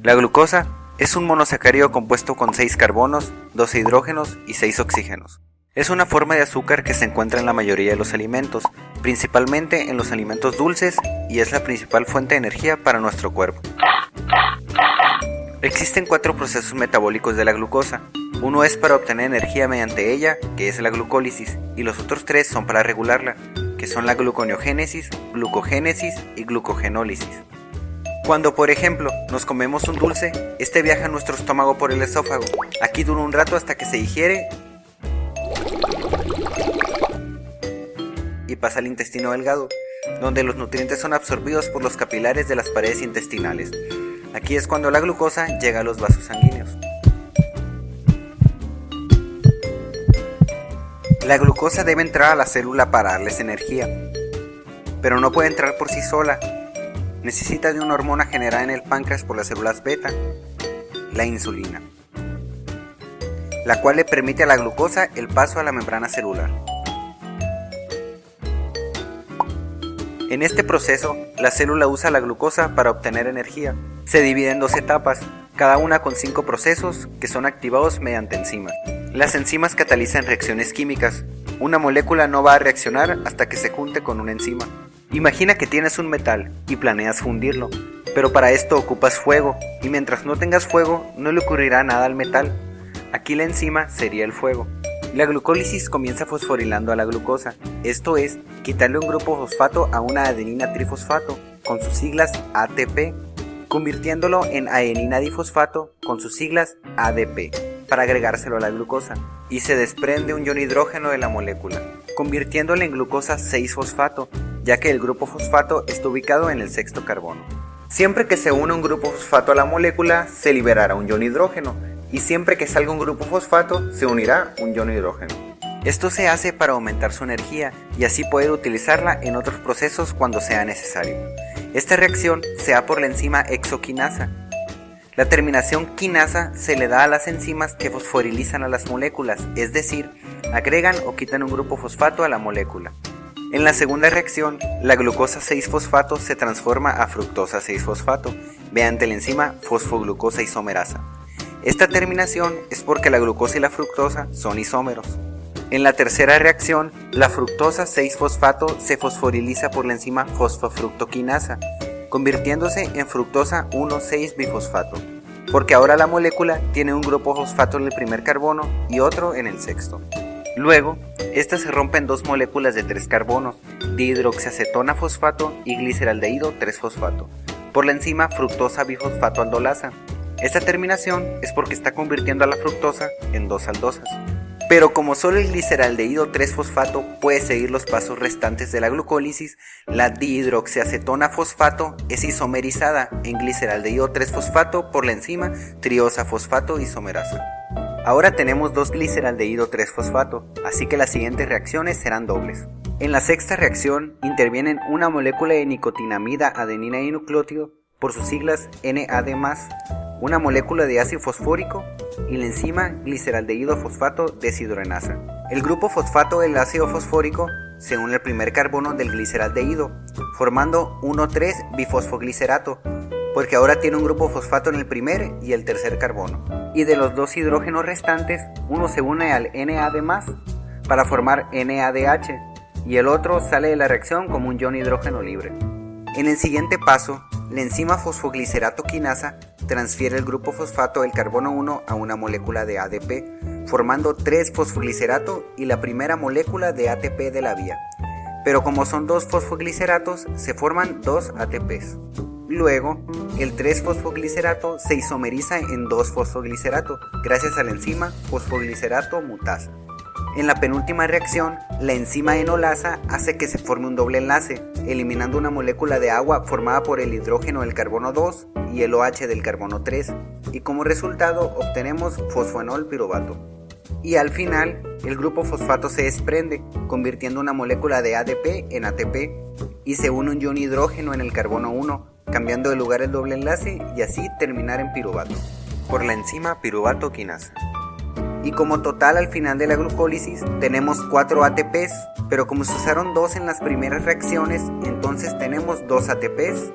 La glucosa es un monosacárido compuesto con 6 carbonos, 12 hidrógenos y 6 oxígenos. Es una forma de azúcar que se encuentra en la mayoría de los alimentos, principalmente en los alimentos dulces, y es la principal fuente de energía para nuestro cuerpo. Existen 4 procesos metabólicos de la glucosa. Uno es para obtener energía mediante ella, que es la glucólisis, y los otros 3 son para regularla, que son la gluconeogénesis, glucogénesis y glucogenólisis. Cuando, por ejemplo, nos comemos un dulce, este viaja a nuestro estómago por el esófago. Aquí dura un rato hasta que se digiere y pasa al intestino delgado, donde los nutrientes son absorbidos por los capilares de las paredes intestinales. Aquí es cuando la glucosa llega a los vasos sanguíneos. La glucosa debe entrar a la célula para darles energía, pero no puede entrar por sí sola. Necesita de una hormona generada en el páncreas por las células beta, la insulina, la cual le permite a la glucosa el paso a la membrana celular. En este proceso, la célula usa la glucosa para obtener energía. Se divide en 2 etapas, cada una con 5 procesos que son activados mediante enzimas. Las enzimas catalizan reacciones químicas. Una molécula no va a reaccionar hasta que se junte con una enzima. Imagina que tienes un metal y planeas fundirlo, pero para esto ocupas fuego, y mientras no tengas fuego no le ocurrirá nada al metal. Aquí la enzima sería el fuego. La glucólisis comienza fosforilando a la glucosa, esto es, quitarle un grupo fosfato a una adenina trifosfato, con sus siglas ATP, convirtiéndolo en adenina difosfato, con sus siglas ADP, para agregárselo a la glucosa, y se desprende un ion hidrógeno de la molécula, convirtiéndole en glucosa 6-fosfato, ya que el grupo fosfato está ubicado en el 6º carbono. Siempre que se une un grupo fosfato a la molécula, se liberará un ion hidrógeno, y siempre que salga un grupo fosfato, se unirá un ion hidrógeno. Esto se hace para aumentar su energía, y así poder utilizarla en otros procesos cuando sea necesario. Esta reacción se da por la enzima hexoquinasa. La terminación quinasa se le da a las enzimas que fosforilizan a las moléculas, es decir, agregan o quitan un grupo fosfato a la molécula. En la segunda reacción, la glucosa 6-fosfato se transforma a fructosa 6-fosfato mediante la enzima fosfoglucosa isomerasa. Esta terminación es porque la glucosa y la fructosa son isómeros. En la tercera reacción, la fructosa 6-fosfato se fosforiliza por la enzima fosfofructoquinasa, convirtiéndose en fructosa 1,6-bifosfato, porque ahora la molécula tiene un grupo fosfato en el primer carbono y otro en el 6º. Luego, esta se rompe en 2 moléculas de 3 carbonos, dihidroxiacetona fosfato y gliceraldehído 3-fosfato, por la enzima fructosa bifosfato aldolasa. Esta terminación es porque está convirtiendo a la fructosa en 2 aldosas. Pero como solo el gliceraldehído 3-fosfato puede seguir los pasos restantes de la glucólisis, la dihidroxiacetona fosfato es isomerizada en gliceraldehído 3-fosfato por la enzima triosa fosfato isomerasa. Ahora tenemos 2 gliceraldehído 3-fosfato, así que las siguientes reacciones serán dobles. En la sexta reacción intervienen una molécula de nicotinamida adenina dinucleótido por sus siglas NAD+, una molécula de ácido fosfórico y la enzima gliceraldehído fosfato deshidrogenasa. El grupo fosfato del ácido fosfórico se une al primer carbono del gliceraldehído, formando 1,3-bifosfoglicerato, porque ahora tiene un grupo fosfato en el primer y el tercer carbono. Y de los 2 hidrógenos restantes, uno se une al NAD+, para formar NADH, y el otro sale de la reacción como un ion hidrógeno libre. En el siguiente paso, la enzima fosfoglicerato quinasa transfiere el grupo fosfato del carbono 1 a una molécula de ADP, formando 3-fosfoglicerato y la primera molécula de ATP de la vía. Pero como son 2 fosfogliceratos, se forman 2 ATPs. Luego, el 3-fosfoglicerato se isomeriza en 2-fosfoglicerato gracias a la enzima fosfoglicerato mutasa. En la penúltima reacción, la enzima enolasa hace que se forme un doble enlace, eliminando una molécula de agua formada por el hidrógeno del carbono 2 y el OH del carbono 3, y como resultado obtenemos fosfoenol piruvato. Y al final, el grupo fosfato se desprende, convirtiendo una molécula de ADP en ATP, y se une un ion hidrógeno en el carbono 1, cambiando de lugar el doble enlace y así terminar en piruvato, por la enzima piruvato quinasa. Y como total al final de la glucólisis tenemos 4 ATPs, pero como se usaron 2 en las primeras reacciones, entonces tenemos 2 ATPs,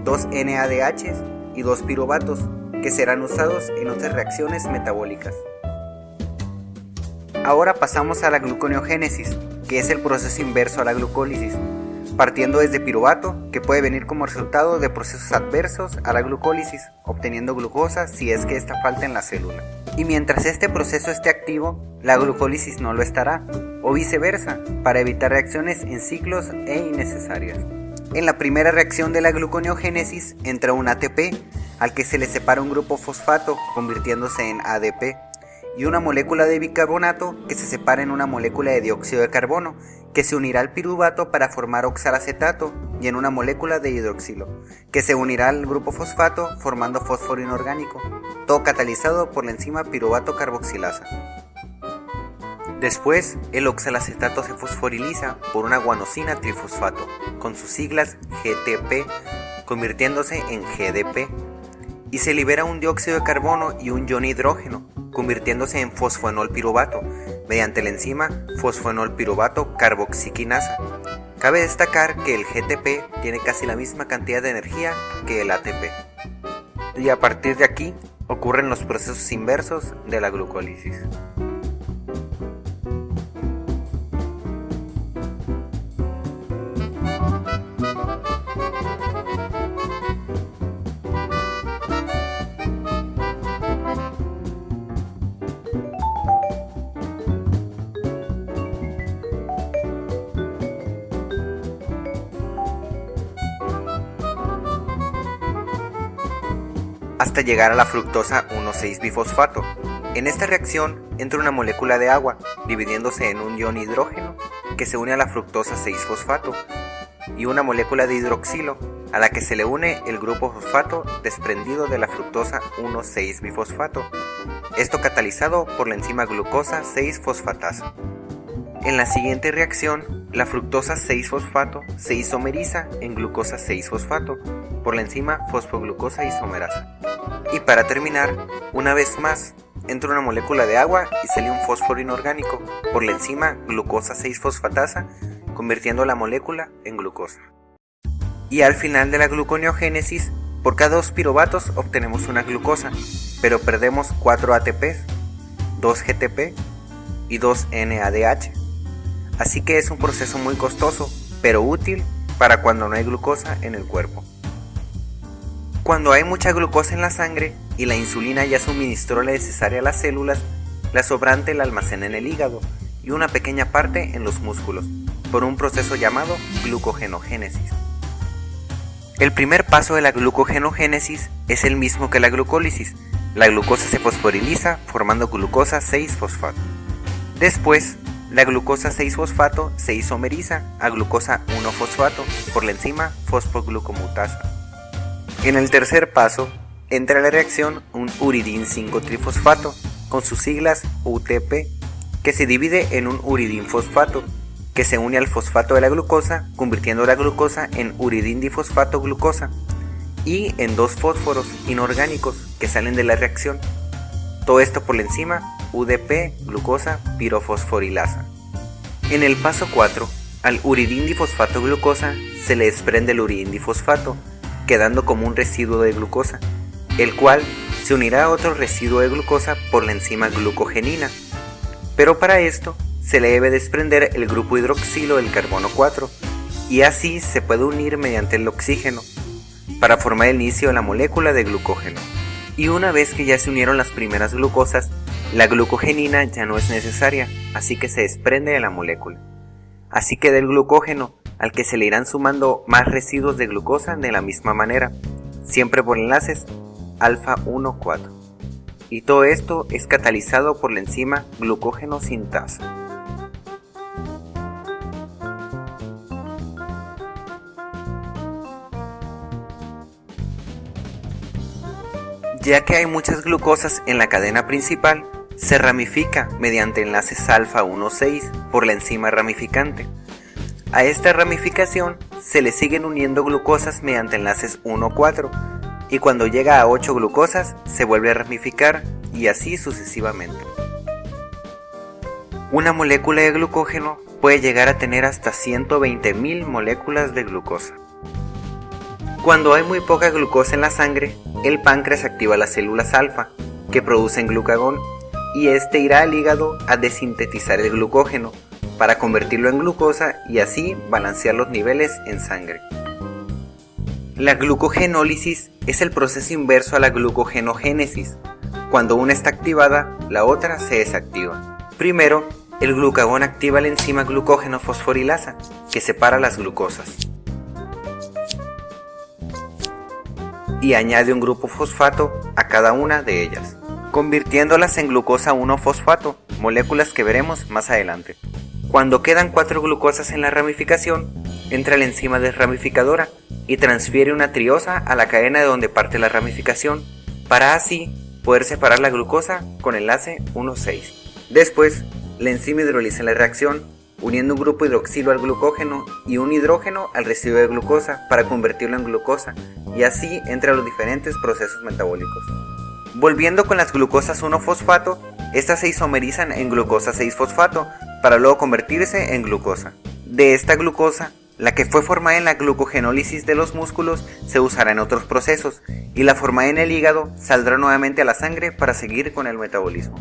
2 NADHs y 2 piruvatos, que serán usados en otras reacciones metabólicas. Ahora pasamos a la gluconeogénesis, que es el proceso inverso a la glucólisis, partiendo desde piruvato, que puede venir como resultado de procesos adversos a la glucólisis, obteniendo glucosa si es que esta falta en la célula. Y mientras este proceso esté activo, la glucólisis no lo estará, o viceversa, para evitar reacciones en ciclos e innecesarias. En la primera reacción de la gluconeogénesis entra un ATP, al que se le separa un grupo fosfato, convirtiéndose en ADP, y una molécula de bicarbonato que se separa en una molécula de dióxido de carbono, que se unirá al piruvato para formar oxalacetato, y en una molécula de hidroxilo, que se unirá al grupo fosfato formando fósforo inorgánico, todo catalizado por la enzima piruvato carboxilasa. Después, el oxalacetato se fosforiliza por una guanosina trifosfato, con sus siglas GTP, convirtiéndose en GDP, y se libera un dióxido de carbono y un ion hidrógeno, convirtiéndose en fosfoenol piruvato, mediante la enzima fosfoenol piruvato carboxiquinasa. Cabe destacar que el GTP tiene casi la misma cantidad de energía que el ATP. Y a partir de aquí ocurren los procesos inversos de la glucólisis. Hasta llegar a la fructosa 1,6-bifosfato. En esta reacción entra una molécula de agua, dividiéndose en un ion hidrógeno, que se une a la fructosa 6-fosfato, y una molécula de hidroxilo, a la que se le une el grupo fosfato desprendido de la fructosa 1,6-bifosfato, esto catalizado por la enzima glucosa 6-fosfatasa. En la siguiente reacción, la fructosa 6-fosfato se isomeriza en glucosa 6-fosfato por la enzima fosfoglucosa isomerasa. Y para terminar, una vez más, entra una molécula de agua y sale un fósforo inorgánico por la enzima glucosa 6-fosfatasa, convirtiendo la molécula en glucosa. Y al final de la gluconeogénesis, por cada 2 piruvatos obtenemos una glucosa, pero perdemos 4 ATPs, 2 GTP y 2 NADH. Así que es un proceso muy costoso, pero útil para cuando no hay glucosa en el cuerpo. Cuando hay mucha glucosa en la sangre y la insulina ya suministró la necesaria a las células, la sobrante la almacena en el hígado y una pequeña parte en los músculos, por un proceso llamado glucogenogénesis. El primer paso de la glucogenogénesis es el mismo que la glucólisis. La glucosa se fosforiliza formando glucosa 6-fosfato. Después, la glucosa 6-fosfato se isomeriza a glucosa 1-fosfato por la enzima fosfoglucomutasa. En el tercer paso, entra a la reacción un uridín 5-trifosfato con sus siglas UTP, que se divide en un uridín fosfato, que se une al fosfato de la glucosa, convirtiendo la glucosa en uridín difosfato glucosa, y en 2 fósforos inorgánicos que salen de la reacción. Todo esto por la enzima UDP glucosa pirofosforilasa. En el paso 4, al uridín difosfato glucosa se le desprende el uridín difosfato, quedando como un residuo de glucosa, el cual se unirá a otro residuo de glucosa por la enzima glucogenina. Pero para esto se le debe desprender el grupo hidroxilo del carbono 4, y así se puede unir mediante el oxígeno, para formar el inicio de la molécula de glucógeno. Y una vez que ya se unieron las primeras glucosas, la glucogenina ya no es necesaria, así que se desprende de la molécula. Así que del glucógeno, al que se le irán sumando más residuos de glucosa de la misma manera, siempre por enlaces alfa 1,4. Y todo esto es catalizado por la enzima glucógeno sintasa. Ya que hay muchas glucosas en la cadena principal, se ramifica mediante enlaces alfa 1,6 por la enzima ramificante. A esta ramificación se le siguen uniendo glucosas mediante enlaces 1,4 y cuando llega a 8 glucosas se vuelve a ramificar y así sucesivamente. Una molécula de glucógeno puede llegar a tener hasta 120.000 moléculas de glucosa. Cuando hay muy poca glucosa en la sangre, el páncreas activa las células alfa, que producen glucagón, y este irá al hígado a desintetizar el glucógeno para convertirlo en glucosa y así balancear los niveles en sangre. La glucogenólisis es el proceso inverso a la glucogenogénesis. Cuando una está activada, la otra se desactiva. Primero, el glucagón activa la enzima glucógeno fosforilasa, que separa las glucosas, y añade un grupo fosfato a cada una de ellas, convirtiéndolas en glucosa 1-fosfato, moléculas que veremos más adelante. Cuando quedan 4 glucosas en la ramificación, entra la enzima desramificadora y transfiere una triosa a la cadena de donde parte la ramificación, para así poder separar la glucosa con enlace 1,6. Después, la enzima hidroliza la reacción, uniendo un grupo hidroxilo al glucógeno y un hidrógeno al residuo de glucosa para convertirlo en glucosa, y así entre los diferentes procesos metabólicos. Volviendo con las glucosas 1-fosfato, estas se isomerizan en glucosa 6-fosfato para luego convertirse en glucosa. De esta glucosa, la que fue formada en la glucogenólisis de los músculos se usará en otros procesos, y la formada en el hígado saldrá nuevamente a la sangre para seguir con el metabolismo.